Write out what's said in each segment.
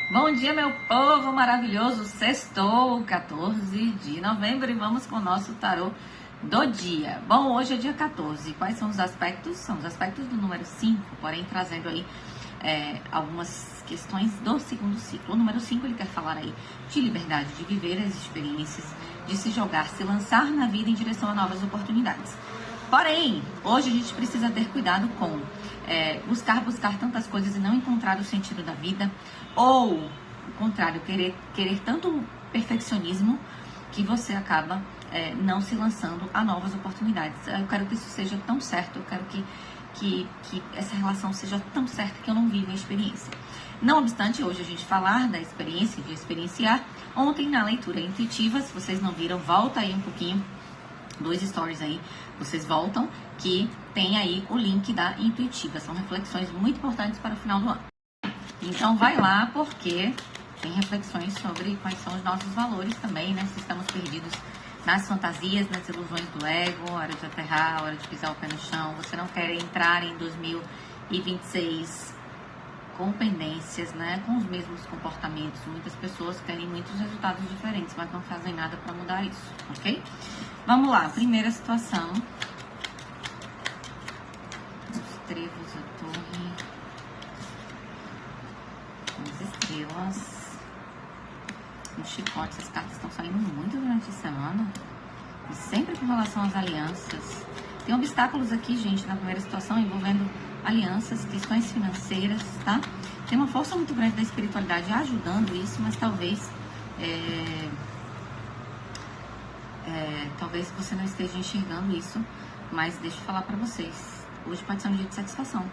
Bom dia, meu povo maravilhoso. Sextou, 14 de novembro, e vamos com o nosso tarô do dia. Bom, hoje é dia 14. Quais são os aspectos? São os aspectos do número 5, porém trazendo aí algumas questões do segundo ciclo. O número 5, ele quer falar aí de liberdade, de viver as experiências, de se jogar, se lançar na vida em direção a novas oportunidades. Porém, hoje a gente precisa ter cuidado com buscar tantas coisas e não encontrar o sentido da vida, ou o contrário, querer tanto perfeccionismo que você acaba não se lançando a novas oportunidades. Eu quero que isso seja tão certo, eu quero que essa relação seja tão certa que eu não viva a experiência. Não obstante, hoje a gente falar da experiência, de experienciar. Ontem na leitura intuitiva, se vocês não viram, volta aí um pouquinho, 2 stories aí, vocês voltam, que tem aí o link da intuitiva. São reflexões muito importantes para o final do ano. Então vai lá, porque tem reflexões sobre quais são os nossos valores também, né? Se estamos perdidos nas fantasias, nas ilusões do ego, hora de aterrar, hora de pisar o pé no chão. Você não quer entrar em 2026 com pendências, né? Com os mesmos comportamentos. Muitas pessoas querem muitos resultados diferentes, mas não fazem nada para mudar isso, ok? Vamos lá, primeira situação. Os trevos, a torre, as estrelas, os chicotes. As cartas estão saindo muito durante a semana, e sempre com relação às alianças. Tem obstáculos aqui, gente, na primeira situação, envolvendo alianças, questões financeiras, tá? Tem uma força muito grande da espiritualidade ajudando isso, mas talvez talvez você não esteja enxergando isso, mas deixa eu falar pra vocês. Hoje pode ser um dia de satisfação.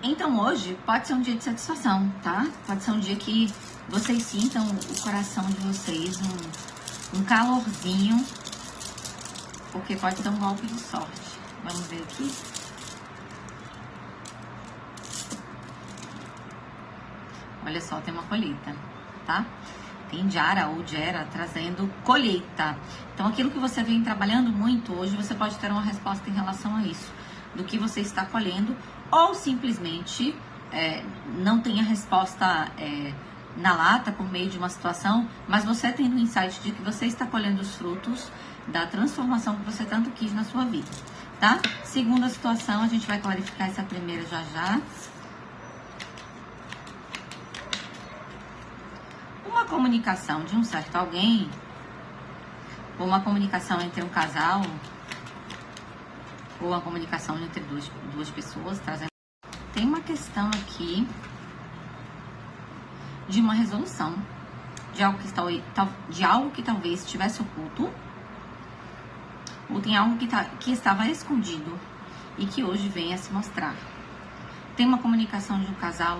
Então hoje pode ser um dia de satisfação, tá? Pode ser um dia que vocês sintam o coração de vocês, um calorzinho, porque pode ser um golpe de sorte. Vamos ver aqui. Olha só, tem uma colheita, tá? Tem Jara ou Jera trazendo colheita. Então, aquilo que você vem trabalhando muito hoje, você pode ter uma resposta em relação a isso, do que você está colhendo, ou simplesmente não tem a resposta na lata, por meio de uma situação, mas você tendo o insight de que você está colhendo os frutos da transformação que você tanto quis na sua vida, tá? Segunda situação, a gente vai clarificar essa primeira já já. Uma comunicação de um certo alguém, ou uma comunicação entre um casal, ou uma comunicação entre duas pessoas, trazendo. Tem uma questão aqui de uma resolução, de algo que talvez estivesse oculto, ou tem algo que estava escondido e que hoje vem a se mostrar. Tem uma comunicação de um casal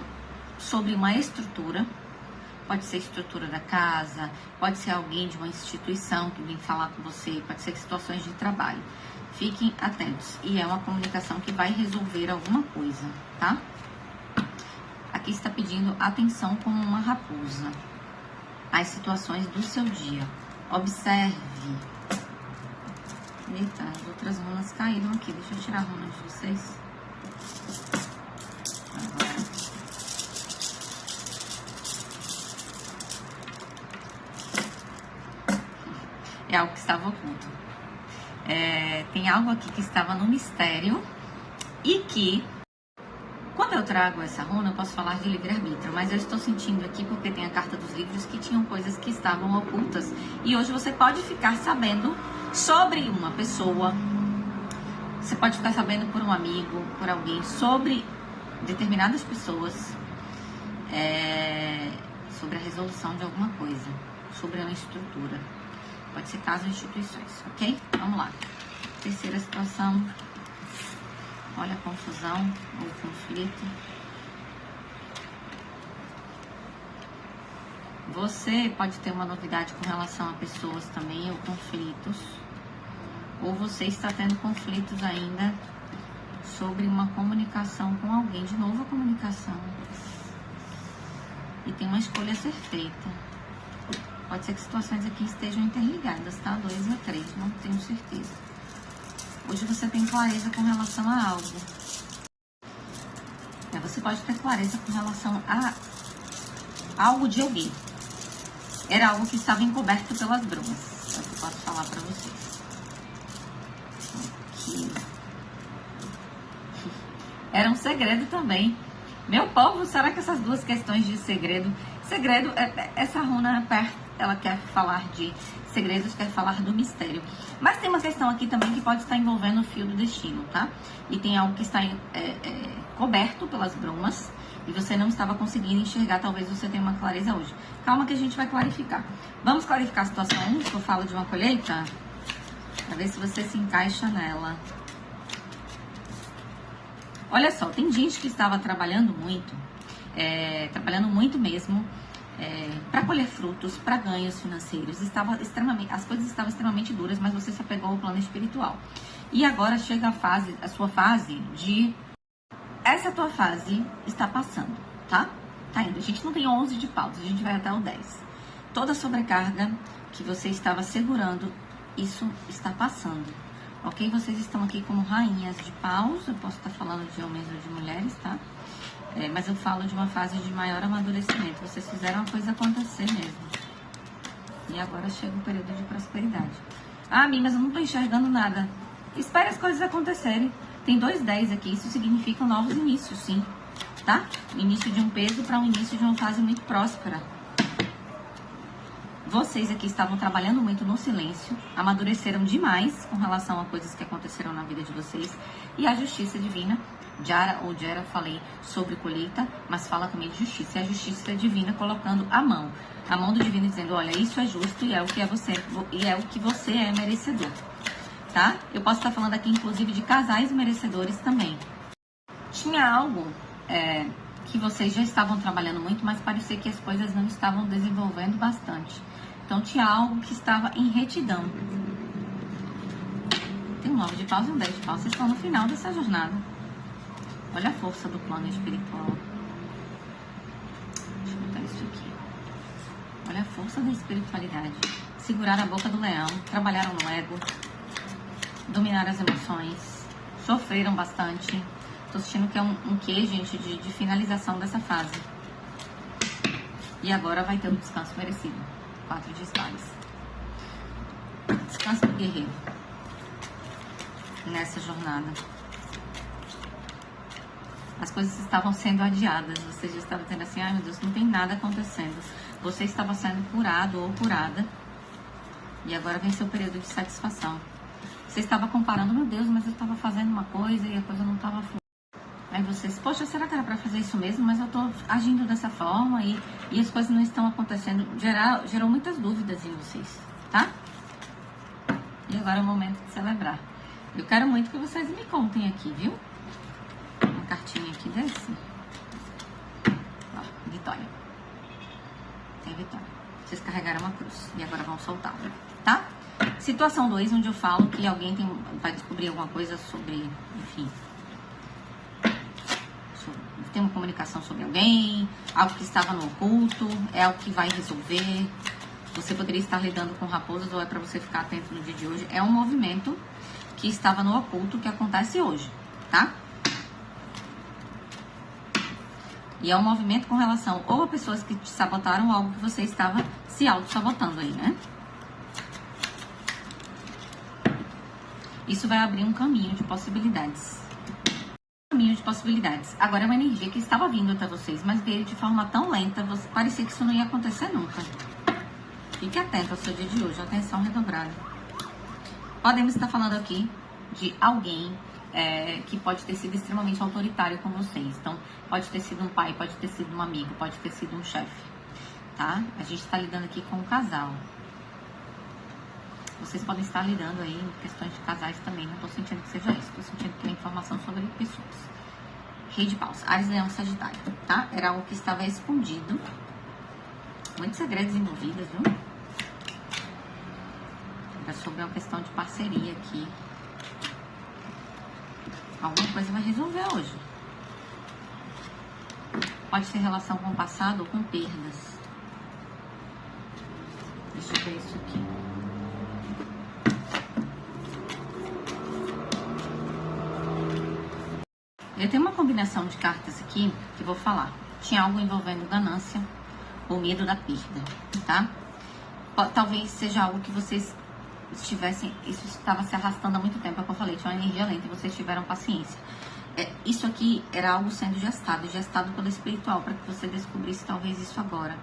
sobre uma estrutura. Pode ser estrutura da casa, pode ser alguém de uma instituição que vem falar com você, pode ser situações de trabalho. Fiquem atentos. E é uma comunicação que vai resolver alguma coisa, tá? Aqui está pedindo atenção como uma raposa às situações do seu dia. Observe. Eita, as outras runas caíram aqui. Deixa eu tirar a runa de vocês. Agora. É algo que estava oculto. Tem algo aqui que estava no mistério e que, quando eu trago essa runa, eu posso falar de livre-arbítrio, mas eu estou sentindo aqui, porque tem a carta dos livros, que tinham coisas que estavam ocultas. E hoje você pode ficar sabendo sobre uma pessoa, você pode ficar sabendo por um amigo, por alguém, sobre determinadas pessoas, sobre a resolução de alguma coisa, sobre uma estrutura. Pode ser caso de instituições, ok? Vamos lá. Terceira situação. Olha a confusão ou conflito. Você pode ter uma novidade com relação a pessoas também, ou conflitos. Ou você está tendo conflitos ainda sobre uma comunicação com alguém. De novo a comunicação. E tem uma escolha a ser feita. Pode ser que situações aqui estejam interligadas, tá? 2 a 3, não tenho certeza. Hoje você tem clareza com relação a algo. Você pode ter clareza com relação a algo de alguém. Era algo que estava encoberto pelas brumas. É o que eu posso falar pra vocês. Aqui. Era um segredo também. Meu povo, será que essas duas questões de segredo... Segredo, essa runa, ela quer falar de segredos, quer falar do mistério. Mas tem uma questão aqui também que pode estar envolvendo o fio do destino, tá? E tem algo que está coberto pelas brumas e você não estava conseguindo enxergar. Talvez você tenha uma clareza hoje. Calma que a gente vai clarificar. Vamos clarificar a situação 1, que eu falo de uma colheita? Pra ver se você se encaixa nela. Olha só, tem gente que estava trabalhando muito mesmo, para colher frutos, para ganhos financeiros. As coisas estavam extremamente duras, mas você se apegou ao plano espiritual. E agora chega a sua fase de... Essa tua fase está passando, tá? Tá indo. A gente não tem 11 de paus, a gente vai até o 10. Toda a sobrecarga que você estava segurando, isso está passando. Ok? Vocês estão aqui como rainhas de paus. Eu posso estar falando de homens ou de mulheres, tá? Mas eu falo de uma fase de maior amadurecimento. Vocês fizeram a coisa acontecer mesmo. E agora chega o período de prosperidade. Ah, Mi, mas eu não tô enxergando nada. Espere as coisas acontecerem. Tem 2 10 aqui. Isso significa novos inícios, sim. Tá? O início de um peso para um início de uma fase muito próspera. Vocês aqui estavam trabalhando muito no silêncio, amadureceram demais com relação a coisas que aconteceram na vida de vocês. E a justiça divina, Jara ou Jera, falei sobre colheita, mas fala também de justiça. E a justiça divina colocando a mão do divino dizendo, olha, isso é justo e é o que você é merecedor, tá? Eu posso estar falando aqui inclusive de casais merecedores também. Tinha algo que vocês já estavam trabalhando muito, mas parecia que as coisas não estavam desenvolvendo bastante. Então tinha algo que estava em retidão. Tem um 9 de paus e um 10 de paus. Vocês estão no final dessa jornada. Olha a força do plano espiritual. Deixa eu botar isso aqui. Olha a força da espiritualidade. Seguraram a boca do leão, trabalharam no ego, dominaram as emoções, sofreram bastante. Tô sentindo que é um quê, gente, de finalização dessa fase. E agora vai ter um descanso merecido. 4 de espadas. Descanso do guerreiro. Nessa jornada. As coisas estavam sendo adiadas. Você já estava dizendo assim, ai meu Deus, não tem nada acontecendo. Você estava sendo curado ou curada. E agora vem seu período de satisfação. Você estava comparando, meu Deus, mas eu estava fazendo uma coisa e a coisa não estava fluindo. Aí vocês, poxa, será que era pra fazer isso mesmo? Mas eu tô agindo dessa forma e as coisas não estão acontecendo. Gerou muitas dúvidas em vocês, tá? E agora é o momento de celebrar. Eu quero muito que vocês me contem aqui, viu? Uma cartinha aqui desse. Ó, vitória. Tem vitória. Vocês carregaram uma cruz e agora vão soltar, tá? Situação 2, onde eu falo que alguém vai descobrir alguma coisa sobre, enfim... Tem uma comunicação sobre alguém, algo que estava no oculto, é algo que vai resolver. Você poderia estar lidando com raposas ou é para você ficar atento no dia de hoje. É um movimento que estava no oculto que acontece hoje, tá? E é um movimento com relação ou a pessoas que te sabotaram ou algo que você estava se auto-sabotando aí, né? Isso vai abrir um caminho de possibilidades. Agora é uma energia que estava vindo até vocês, mas veio de forma tão lenta, parecia que isso não ia acontecer nunca. Fique atento ao seu dia de hoje, atenção redobrada. Podemos estar falando aqui de alguém que pode ter sido extremamente autoritário com vocês. Então, pode ter sido um pai, pode ter sido um amigo, pode ter sido um chefe, tá? A gente está lidando aqui com um casal. Vocês podem estar lidando aí em questões de casais também. Não tô sentindo que seja isso. Tô sentindo que é informação sobre pessoas. Rei de paus. Áries, Leão, Sagitário, tá? Era algo que estava escondido. Muitos segredos envolvidos, viu? Era sobre uma questão de parceria aqui. Alguma coisa vai resolver hoje. Pode ser relação com o passado ou com perdas. Deixa eu ver isso aqui. Eu tenho uma combinação de cartas aqui que vou falar. Tinha algo envolvendo ganância ou medo da perda, tá? Talvez seja algo que vocês estivessem... Isso estava se arrastando há muito tempo, é o que eu falei, tinha uma energia lenta e vocês tiveram paciência. Isso aqui era algo sendo gestado pelo espiritual, para que você descobrisse talvez isso agora.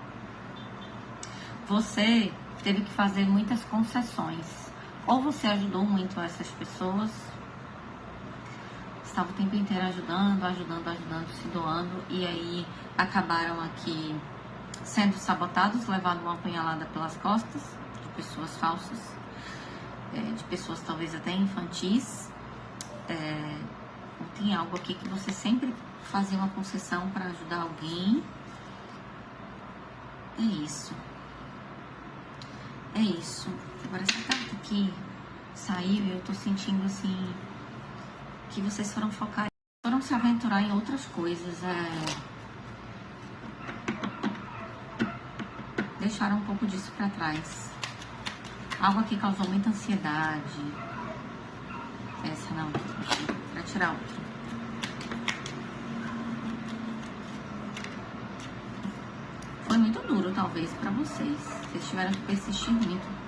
Você teve que fazer muitas concessões. Ou você ajudou muito essas pessoas, estava o tempo inteiro ajudando, se doando, e aí acabaram aqui sendo sabotados, levando uma apunhalada pelas costas de pessoas falsas, de pessoas talvez até infantis. Tem algo aqui que você sempre fazia uma concessão para ajudar alguém. É isso. Agora essa carta aqui saiu e eu tô sentindo assim que vocês foram se aventurar em outras coisas. Deixaram um pouco disso pra trás. Algo aqui causou muita ansiedade. Essa não, pra tirar outra. Foi muito duro, talvez, pra vocês. Vocês tiveram que persistir muito.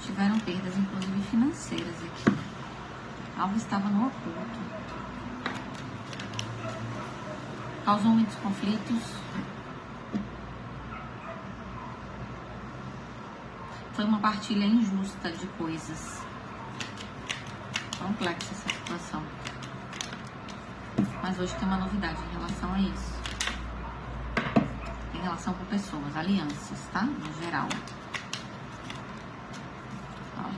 Tiveram perdas, inclusive financeiras aqui. Algo estava no oculto. Causou muitos conflitos. Foi uma partilha injusta de coisas. Complexa essa situação. Mas hoje tem uma novidade em relação a isso. Em relação com pessoas, alianças, tá? No geral. Ó.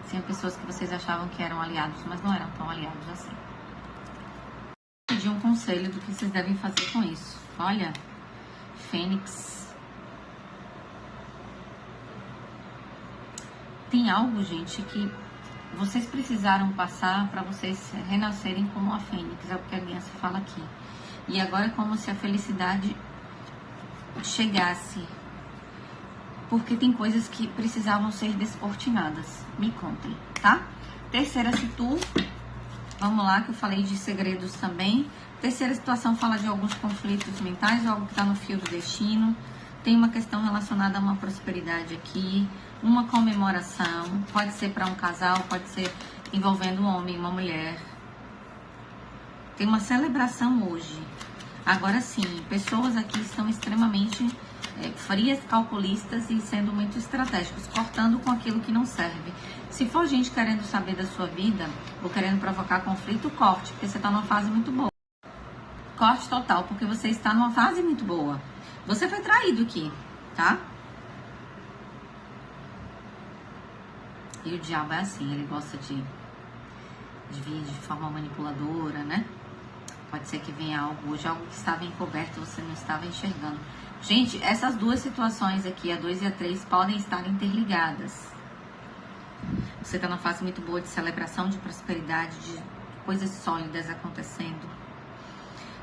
Tinha pessoas que vocês achavam que eram aliados, mas não eram tão aliados assim. Vou pedir um conselho do que vocês devem fazer com isso. Olha, Fênix. Tem algo, gente, que vocês precisaram passar para vocês renascerem como a Fênix, é o que a aliança fala aqui. E agora é como se a felicidade chegasse, porque tem coisas que precisavam ser descortinadas. Me contem, tá? Terceira situ, vamos lá, que eu falei de segredos também. Terceira situação fala de alguns conflitos mentais, algo que tá no fio do destino. Tem uma questão relacionada a uma prosperidade aqui, uma comemoração, pode ser para um casal, pode ser envolvendo um homem e uma mulher. Tem uma celebração hoje. Agora sim, pessoas aqui estão extremamente frias, calculistas e sendo muito estratégicos, cortando com aquilo que não serve. Se for gente querendo saber da sua vida ou querendo provocar conflito, corte, porque você está numa fase muito boa. Corte total, porque você está numa fase muito boa. Você foi traído aqui, tá? E o diabo é assim, ele gosta de vir de forma manipuladora, né? Pode ser que venha algo hoje, algo que estava encoberto, você não estava enxergando. Gente, essas duas situações aqui, a 2 e a 3, podem estar interligadas. Você está numa fase muito boa de celebração, de prosperidade, de coisas sólidas acontecendo.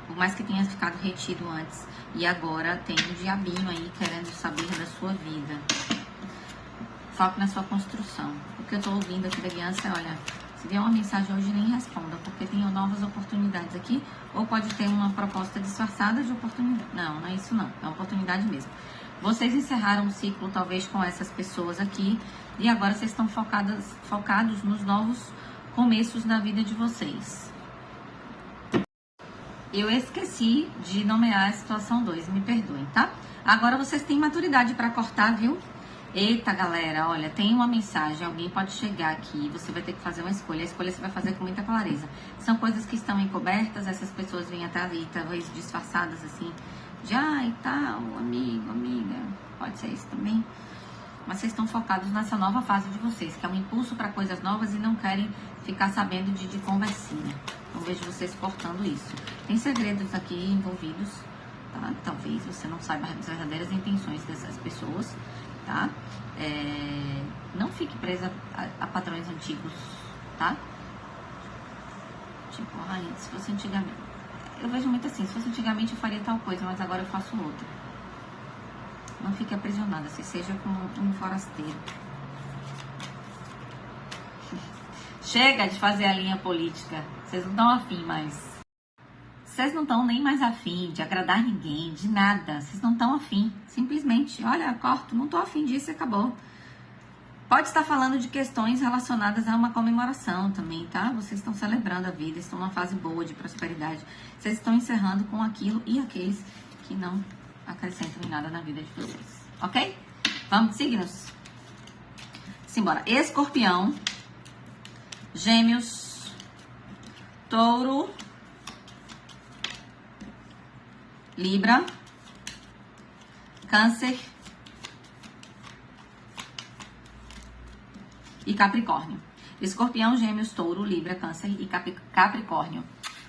Por mais que tenha ficado retido antes. E agora tem um diabinho aí querendo saber da sua vida. Foque na sua construção. O que eu tô ouvindo aqui da aliança é, olha, se vier uma mensagem hoje, nem responda, porque tem novas oportunidades aqui, ou pode ter uma proposta disfarçada de oportunidade. Não, não é isso não, é uma oportunidade mesmo. Vocês encerraram um ciclo, talvez, com essas pessoas aqui, e agora vocês estão focados nos novos começos da vida de vocês. Eu esqueci de nomear a situação 2, me perdoem, tá? Agora vocês têm maturidade para cortar, viu? Eita, galera, olha, tem uma mensagem, alguém pode chegar aqui, você vai ter que fazer uma escolha. A escolha você vai fazer com muita clareza. São coisas que estão encobertas, essas pessoas vêm até ali, talvez disfarçadas assim, de e tal, amigo, amiga, pode ser isso também. Mas vocês estão focados nessa nova fase de vocês, que é um impulso para coisas novas e não querem ficar sabendo de conversinha. Então vejo vocês cortando isso. Tem segredos aqui envolvidos, tá? Talvez você não saiba as verdadeiras intenções dessas pessoas, tá? Não fique presa a padrões antigos, tá? Tipo, se fosse antigamente... Eu vejo muito assim, se fosse antigamente eu faria tal coisa, mas agora eu faço outra. Não fique aprisionada, se seja como um forasteiro. Chega de fazer a linha política, vocês não estão afim mais. Vocês não estão nem mais afim de agradar ninguém, de nada. Vocês não estão afim. Simplesmente, olha, corto, não tô afim disso e acabou. Pode estar falando de questões relacionadas a uma comemoração também, tá? Vocês estão celebrando a vida, estão numa fase boa de prosperidade. Vocês estão encerrando com aquilo e aqueles que não acrescentam em nada na vida de vocês. Ok? Vamos de signos. Simbora. Escorpião, Gêmeos, Touro, Libra, Câncer e Capricórnio. Escorpião, Gêmeos, Touro, Libra, Câncer e Capricórnio.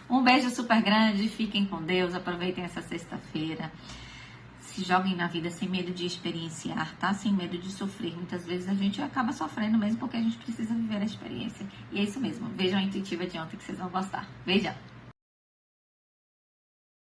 Um beijo super grande, fiquem com Deus, aproveitem essa sexta-feira. Se joguem na vida sem medo de experienciar, tá? Sem medo de sofrer. Muitas vezes a gente acaba sofrendo mesmo porque a gente precisa viver a experiência. E é isso mesmo. Vejam a intuitiva de ontem que vocês vão gostar. Beijão!